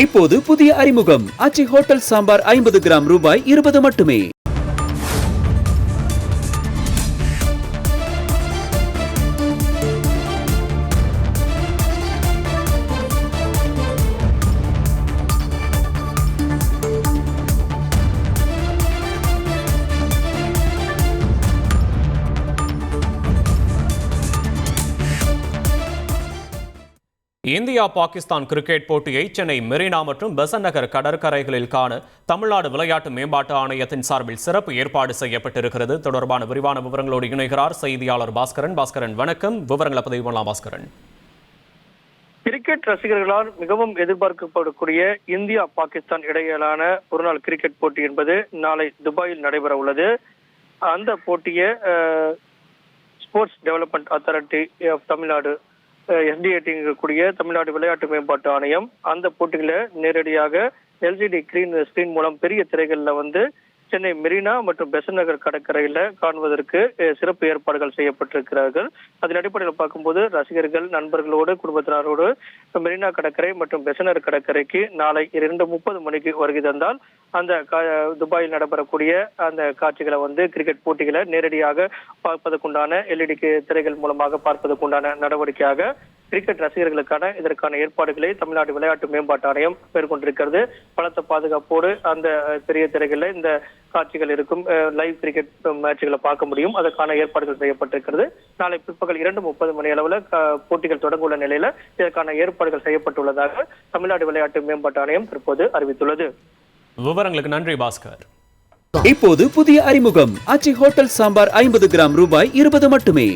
இப்போது புதிய அறிமுகம் ஆச்சி ஹோட்டல் சாம்பார் 50 கிராம் ரூபாய் 20 மட்டுமே. இந்தியா பாகிஸ்தான் கிரிக்கெட் போட்டியை சென்னை மெரினா மற்றும் பெசன்ட் நகர் கடற்கரைகளில் காண தமிழ்நாடு விளையாட்டு மேம்பாட்டு ஆணையத்தின் சார்பில் சிறப்பு ஏற்பாடு செய்யப்பட்டிருக்கிறது. தொடர்பான விரிவான விவரங்களோடு இணைகிறார் செய்தியாளர் பாஸ்கரன். பாஸ்கரன் வணக்கம். விவரங்களை பதிவு பண்ணலாம் பாஸ்கரன். கிரிக்கெட் ரசிகர்களால் மிகவும் எதிர்பார்க்கப்படக்கூடிய இந்தியா பாகிஸ்தான் இடையிலான ஒருநாள் கிரிக்கெட் போட்டி என்பது நாளை துபாயில் நடைபெற உள்ளது. அந்த போட்டியை sports development authority of Tamil Nadu SDAT கூடிய தமிழ்நாடு விளையாட்டு மேம்பாட்டு ஆணையம் அந்த போட்டிகளை நேரடியாக LCD ஸ்கிரீன் மூலம் பெரிய திரைகள்ல சென்னை மெரினா மற்றும் பெசன்ட் நகர் கடற்கரையில காணுவதற்கு சிறப்பு ஏற்பாடுகள் செய்யப்பட்டிருக்கிறார்கள். அதன் அடிப்படையில் பார்க்கும்போது ரசிகர்கள் நண்பர்களோடு குடும்பத்தினரோடு மெரினா கடற்கரை மற்றும் பெசன்ட் நகர் கடற்கரைக்கு நாளை 2:30 மணிக்கு வருகை தந்தால் அந்த துபாயில் நடைபெறக்கூடிய அந்த காட்சிகளை கிரிக்கெட் போட்டிகளை நேரடியாக பார்ப்பதற்குண்டான LED திரைகள் மூலமாக பார்ப்பதற்குண்டான நடவடிக்கையாக கிரிக்கெட் ரசிகர்களுக்கான இதற்கான ஏற்பாடுகளை தமிழ்நாடு விளையாட்டு மேம்பாட்டு ஆணையம் மேற்கொண்டிருக்கிறது. பலத்த பாதுகாப்போடு அந்த பெரிய திரைகளில் இந்த காட்சிகள் இருக்கும் லைவ் கிரிக்கெட் மேட்சுகளை பார்க்க முடியும். அதற்கான ஏற்பாடுகள் செய்யப்பட்டிருக்கிறது. நாளை பிற்பகல் 2:30 மணி அளவில் போட்டிகள் தொடங்க உள்ள நிலையில இதற்கான ஏற்பாடுகள் செய்யப்பட்டுள்ளதாக தமிழ்நாடு விளையாட்டு மேம்பாட்டு ஆணையம் தற்போது அறிவித்துள்ளது. விவரங்களுக்கு நன்றி பாஸ்கர். இப்போது புதிய அறிமுகம் ஆச்சி ஹோட்டல் சாம்பார் 50 கிராம் ரூபாய் 20 மட்டுமே.